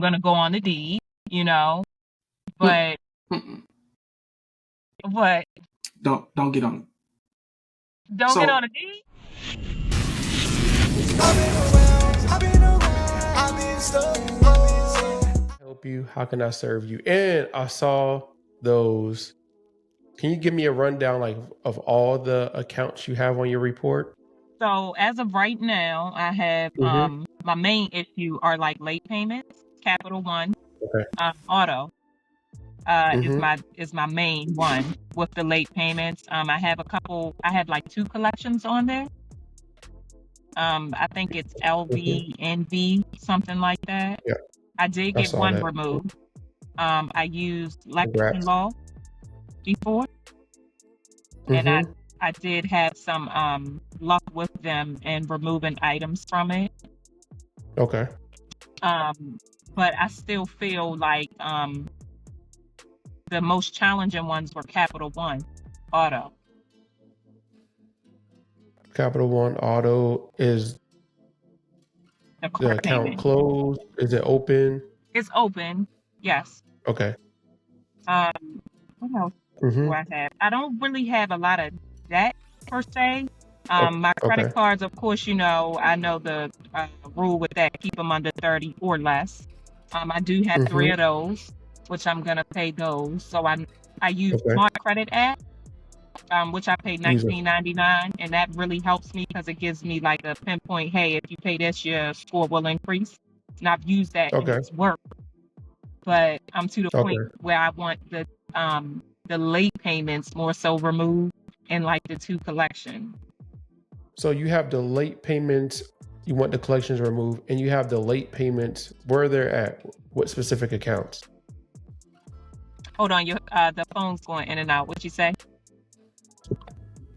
going to go on the deed, you know, but Mm-mm. what? Don't get on it. Don't get on So the deed? Help you? How can I serve you? And I saw those. Can you give me a rundown like of all the accounts you have on your report? So as of right now, I have Mm-hmm. my main issue are like late payments, Capital One, Okay. auto Mm-hmm. is my main one with the late payments. I have like two collections on there. I think it's Mm-hmm. LVNV, something like that. Yeah, I did I get saw one that. removed. I used Lexington Congrats. Law before, and Mm-hmm. I did have some luck with them in removing items from it. Okay. Um, but I still feel like the most challenging ones were Capital One Auto. Capital One Auto, is The the car account payment. closed? Is it open? It's open, yes. Okay. What else do Mm-hmm. I have? I don't really have a lot of debt per se. Okay. My credit Okay. cards, of course, I know the rule with that, keep them under 30 or less. I do have three Mm-hmm. of those, which I'm gonna pay those. So I use Okay. Smart Credit app, which I pay These are $19.99, and that really helps me because it gives me like a pinpoint. Hey, if you pay this, your score will increase. And I've used that and okay. it's worked. But I'm to the point Okay. where I want the late payments more so removed in like the two collection. So you have the late payments, you want the collections removed, and you have the late payments where they're at, what specific accounts? Hold on, the phone's going in and out. What you say?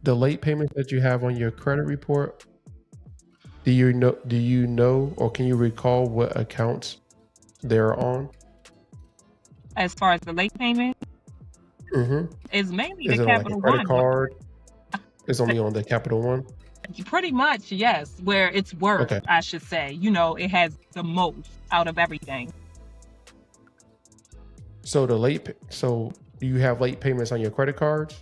The late payments that you have on your credit report, do you know or can you recall what accounts they're on? As far as the late payment, Mm-hmm. is mainly the Is it on like a Capital credit One. card? It's only on the Capital One? Pretty much, yes. Where it's worth, Okay. I should say. It has the most out of everything. So so do you have late payments on your credit cards?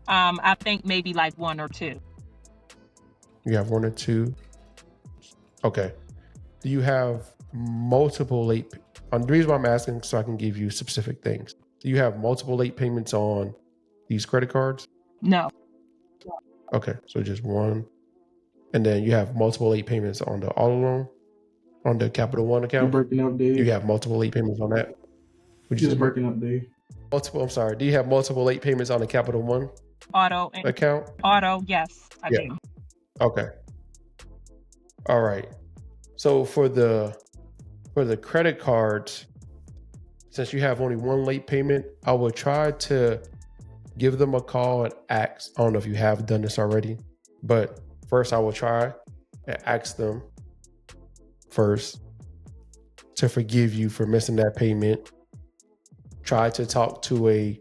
I think maybe like one or two. You have one or two? Okay. Do you have multiple the reason why I'm asking so I can give you specific things. Do you have multiple late payments on these credit cards? No. Okay, so just one. And then you have multiple late payments on the auto loan, on the Capital One you're account. breaking up, Dave. You have multiple late payments on that. Would you Just say breaking up, Dave. multiple? I'm sorry. Do you have multiple late payments on the Capital One Auto and account? auto, yes, I Yeah. do. Okay. All right. So for the credit cards, since you have only one late payment, I will try to give them a call and ask. I don't know if you have done this already, but first I will try and ask them first to forgive you for missing that payment. Try to talk to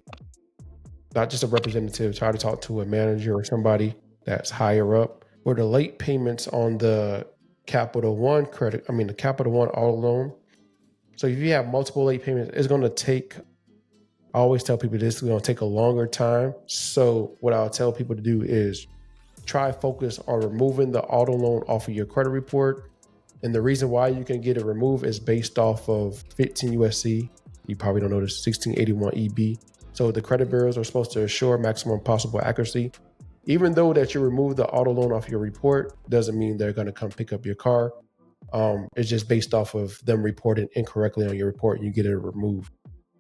not just a representative, try to talk to a manager or somebody that's higher up. For the late payments on the Capital One the Capital One auto loan. So if you have multiple late payments, it's going to take, I always tell people this is going to take a longer time. So what I'll tell people to do is try focus on removing the auto loan off of your credit report. And the reason why you can get it removed is based off of 15 USC. You probably don't know this, 1681 EB. So the credit bureaus are supposed to assure maximum possible accuracy. Even though that you remove the auto loan off your report, doesn't mean they're going to come pick up your car. It's just based off of them reporting incorrectly on your report and you get it removed.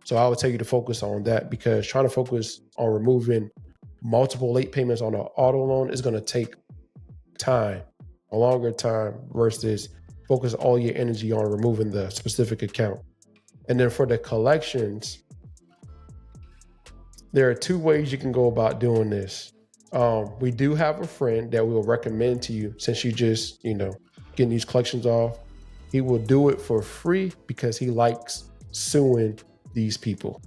So I would tell you to focus on that, because trying to focus on removing multiple late payments on an auto loan is going to take time, a longer time, versus focus all your energy on removing the specific account. And then for the collections, there are two ways you can go about doing this. We do have a friend that we'll recommend to you, since you just, getting these collections off. He will do it for free because he likes suing these people.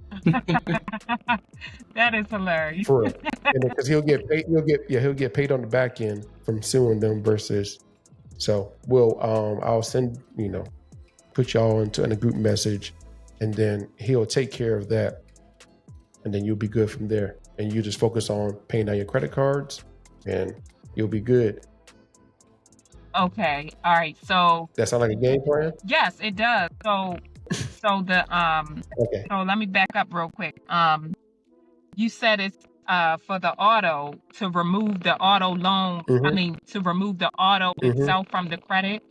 That is hilarious. For real. And because he'll get paid on the back end from suing them versus. So I'll send, put y'all in a group message, and then he'll take care of that, and then you'll be good from there. And you just focus on paying down your credit cards, and you'll be good. Okay. All right. So That sound like a game plan? yes, it does. So the Okay. so let me back up real quick. You said it's for the auto, to remove the auto loan. I Mm-hmm. mean, to remove the auto Mm-hmm. itself from the credit.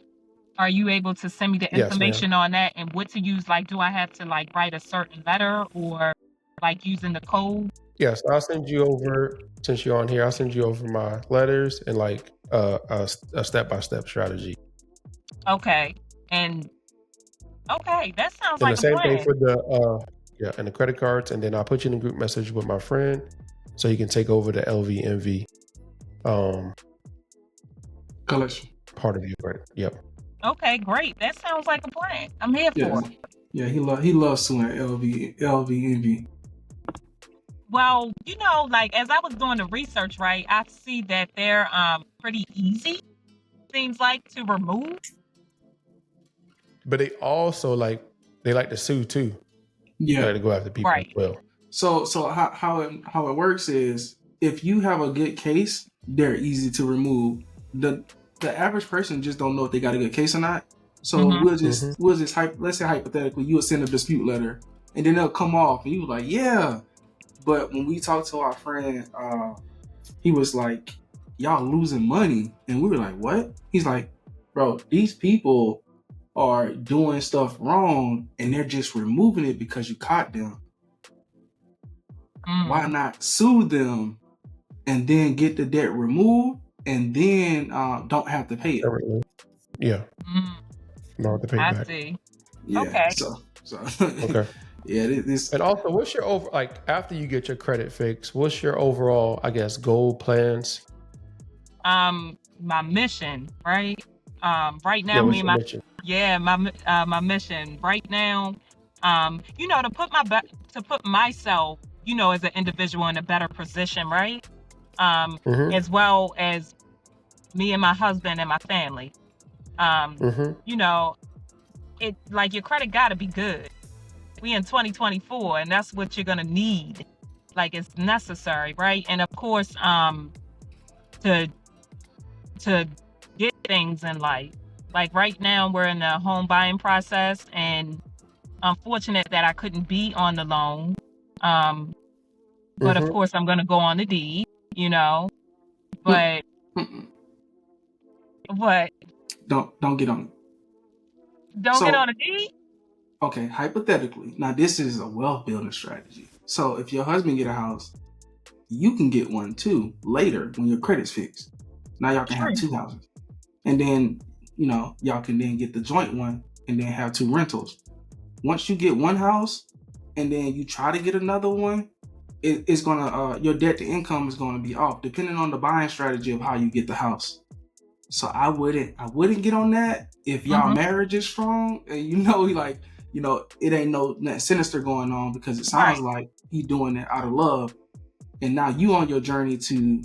Are you able to send me the Yes, ma'am. information on that and what to use? Like, do I have to like write a certain letter or like using the code? Yes, I'll send you over, since you're on here, I'll send you over my letters and like a step-by-step strategy. Okay. And okay, that sounds And like the a same thing plan. for and the credit cards, and then I'll put you in a group message with my friend so you can take over the LVMV Collection. part of your credit. Yep. Okay, great. That sounds like a plan. I'm here Yeah. for it. Yeah, he loves suing LVMV. Well, you know, like as I was doing the research, right, I see that they're pretty easy, seems like, to remove. But they also like to sue too. They Yeah. like to go after people Right. as well. So how it works is, if you have a good case, they're easy to remove. The average person just don't know if they got a good case or not. So Mhm. we'll just let's say hypothetically you would send a dispute letter, and then they'll come off, and you like, yeah. But when we talked to our friend, he was like, y'all losing money, and we were like, what? He's like, bro, these people are doing stuff wrong, and they're just removing it because you caught them. Why not sue them and then get the debt removed, and then don't have to pay it? Everything. Yeah. Mm, No, have to pay I back. see. Yeah. Okay. So Okay. yeah, this And also, what's your after you get your credit fixed, what's your overall, I guess, goal plans? My mission, right? Right now, Yeah, me what's and your my mission? my mission right now, you know, to put myself, you know, as an individual in a better position, right? Mm-hmm. As well as me and my husband and my family. Mm-hmm. You know, it like your credit gotta be good. We in 2024, and that's what you're gonna need. Like, it's necessary, right? And of course, to get things in life. Like right now, we're in the home buying process, and I'm fortunate that I couldn't be on the loan. But of Mm-hmm. course, I'm gonna go on the deed, you know. But what? don't get on it. Don't get on the deed? Okay, hypothetically, now this is a wealth building strategy. So if your husband get a house, you can get one too later when your credit's fixed. Now y'all can have two houses, and then y'all can then get the joint one and then have two rentals. Once you get one house and then you try to get another one, it's gonna your debt to income is gonna be off depending on the buying strategy of how you get the house. So I wouldn't get on that if y'all marriage is strong and it ain't nothing sinister going on, because it sounds like he doing it out of love, and now you on your journey to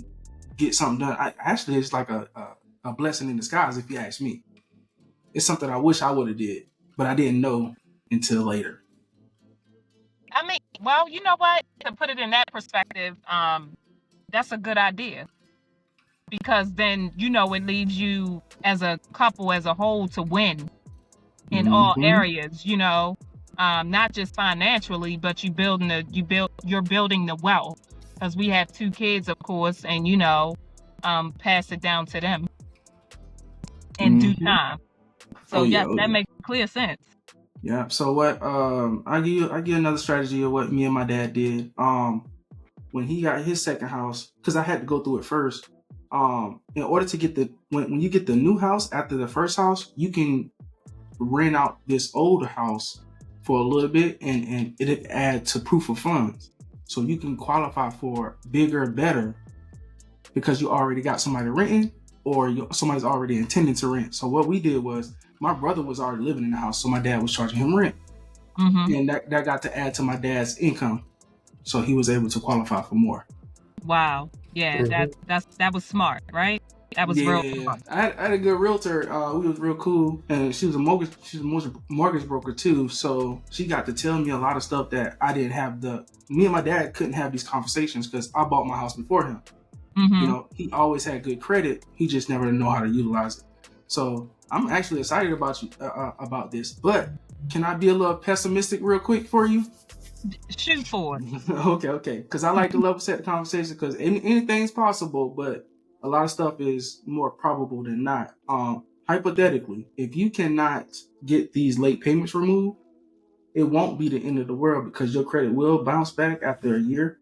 get something done. Actually, it's like a blessing in disguise, if you ask me. It's something I wish I would have did, but I didn't know until later. I mean, well, you know what? To put it in that perspective, that's a good idea. Because then, it leaves you as a couple as a whole to win in all areas, not just financially, but you're building the wealth. Because we have 2 kids, of course, and pass it down to them in due time. So that makes clear sense. Yeah. So what? I give you another strategy of what me and my dad did. When he got his second house, because I had to go through it first. In order to get when you get the new house after the first house, you can rent out this old house for a little bit, and it add to proof of funds, so you can qualify for bigger, better, because you already got somebody renting, or somebody's already intending to rent. So what we did was, my brother was already living in the house, so my dad was charging him rent, and that got to add to my dad's income, so he was able to qualify for more. Wow. Yeah, that was smart, right? That was real Yeah, fun. I had a good realtor. We was real cool, and she was a mortgage broker too. So she got to tell me a lot of stuff that I didn't have. Me and my dad couldn't have these conversations because I bought my house before him. You know, he always had good credit. He just never know how to utilize it. So I'm actually excited about this. But can I be a little pessimistic real quick for you? Shoot for it. Okay. Because I like to level set the conversation because anything's possible, but a lot of stuff is more probable than not. Hypothetically, if you cannot get these late payments removed, it won't be the end of the world because your credit will bounce back after a year.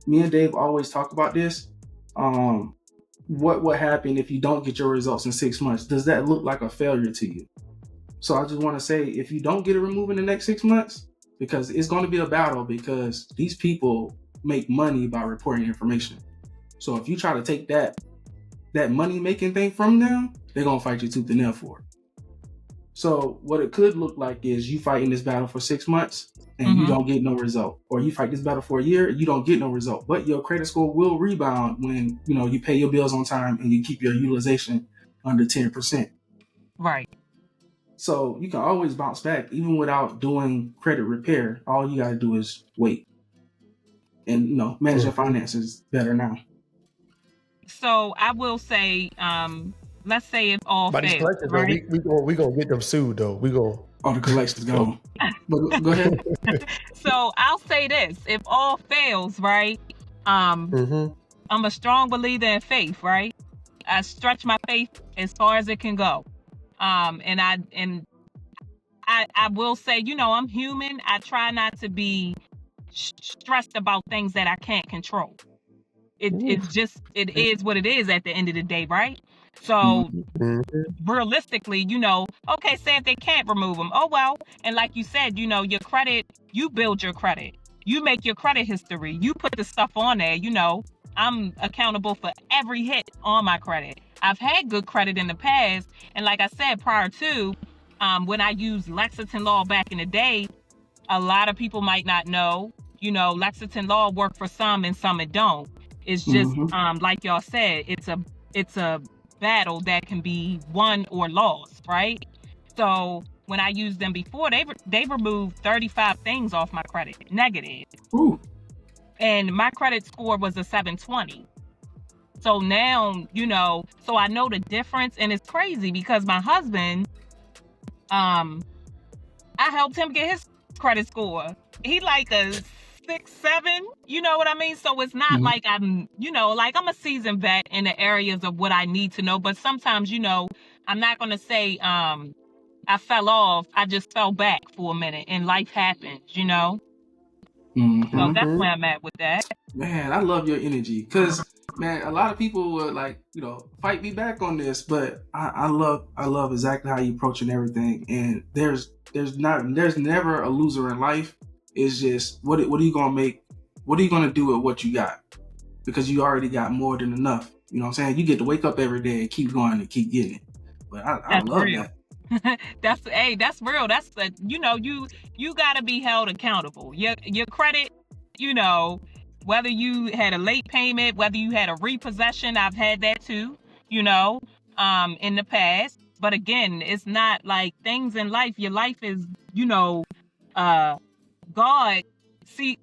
Me and Dave always talk about this. What would happen if you don't get your results in 6 months? Does that look like a failure to you? So I just want to say, if you don't get it removed in the next 6 months, because it's going to be a battle because these people make money by reporting information. So if you try to take that money making thing from them, they're going to fight you tooth and nail for it. So what it could look like is you fighting this battle for 6 months and you don't get no result, or you fight this battle for a year, you don't get no result, but your credit score will rebound when, you know, you pay your bills on time and you keep your utilization under 10%. Right. So you can always bounce back even without doing credit repair. All you got to do is wait and, you know, manage your finances better now. So I will say, let's say if all fails, right? we gonna get them sued though. We gonna. Oh, the collection's gone. But go ahead. So I'll say this: if all fails, right? I'm a strong believer in faith, right? I stretch my faith as far as it can go. And I will say, you know, I'm human. I try not to be stressed about things that I can't control. It is what it is at the end of the day, right? So realistically, you know, okay, say if they can't remove them, oh well. And like you said, you know, your credit, you build your credit, you make your credit history, you put the stuff on there. You know, I'm accountable for every hit on my credit. I've had good credit in the past, and like I said prior to, when I used Lexington Law back in the day, a lot of people might not know, you know, Lexington Law worked for some and some it don't. It's just like y'all said, it's a battle that can be won or lost, right? So when I used them before, they removed 35 things off my credit, negative. Ooh. And my credit score was a 720. So now, you know, so I know the difference, and it's crazy because my husband, I helped him get his credit score. He like a 6-7, you know what I mean? So it's not like I'm, you know, like I'm a seasoned vet in the areas of what I need to know, but sometimes, you know, I'm not going to say I fell off. I just fell back for a minute and life happens, you know? So that's where I'm at with that. Man, I love your energy because, man, a lot of people would like, you know, fight me back on this, but I love exactly how you approach and everything. And there's never a loser in life. It's just what are you gonna make? What are you gonna do with what you got? Because you already got more than enough. You know what I'm saying? You get to wake up every day and keep going and keep getting it. But I love real. that. That's real. That's you know, you gotta be held accountable. Your credit, you know, whether you had a late payment, whether you had a repossession, I've had that too, you know, in the past. But again, it's not like things in life. Your life is, you know, God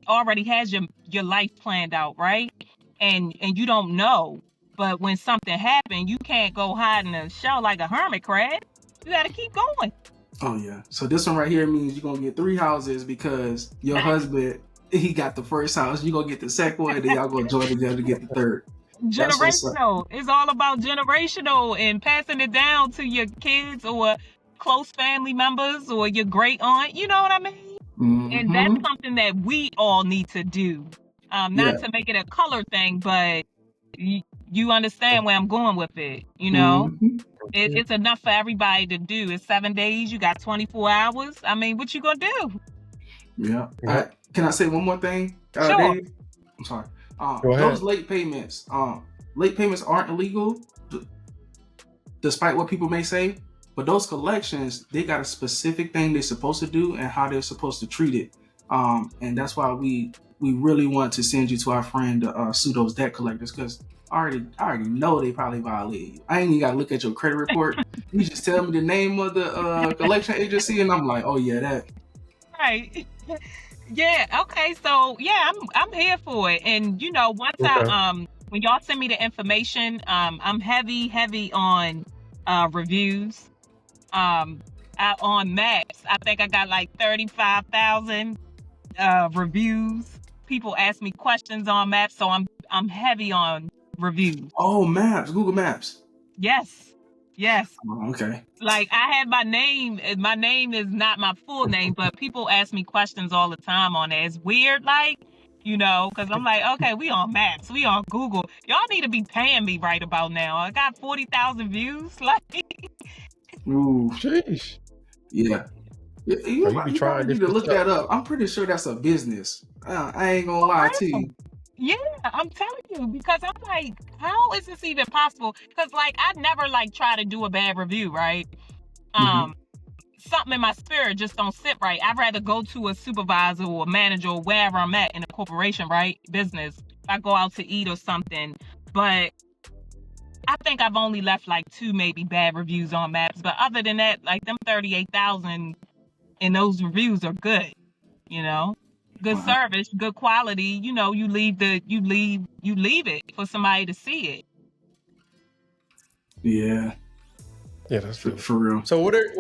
already has your life planned out, right? And you don't know. But when something happened, you can't go hide in a shell like a hermit crab. You got to keep going. Oh, yeah. So this one right here means you're going to get 3 houses because your husband, he got the first house. You're going to get the second one, and then y'all going to join together to get the third. Generational. It's all about generational and passing it down to your kids or close family members or your great aunt. You know what I mean? And that's something that we all need to do. Not to make it a color thing, but you understand where I'm going with it. You know, it's enough for everybody to do. It's 7 days. You got 24 hours. I mean, what you gonna do? Yeah. Can I say one more thing, Sure. Dave? I'm sorry. Those late payments aren't illegal, despite what people may say. But those collections, they got a specific thing they're supposed to do and how they're supposed to treat it. And that's why we really want to send you to our friend, Pseudo's Debt Collectors, because I already know they probably violated you. I ain't even gotta look at your credit report. You just tell me the name of the collection agency, and I'm like, oh yeah, that. Right. Yeah. Okay. So yeah, I'm here for it. And you know, once Okay. when y'all send me the information, I'm heavy on reviews. On Maps, I think I got like 35,000 reviews. People ask me questions on Maps, so I'm heavy on reviews. Oh, Maps, Google Maps. Yes. Oh, okay. Like I have my name. My name is not my full name, but people ask me questions all the time on it. It's weird, like, you know, because I'm like, okay, we on Maps, we on Google. Y'all need to be paying me right about now. I got 40,000 views. Like, Ooh, Jeez. yeah. Bro, you be You trying probably need to different look stuff. that up. I'm pretty sure that's a business. I ain't gonna lie to you. yeah, I'm telling you, because I'm like, how is this even possible? Because like I never like try to do a bad review, right? Mhm. Something in my spirit just don't sit right. I'd rather go to a supervisor or a manager or wherever I'm at in a corporation, right? Business. If I go out to eat or something. But I think I've only left like 2 maybe bad reviews on Maps. But other than that, like them 38,000 and those reviews are good, you know? Good Wow. service, good quality. You know, you leave it for somebody to see it. Yeah, Yeah, that's good. for real. So what are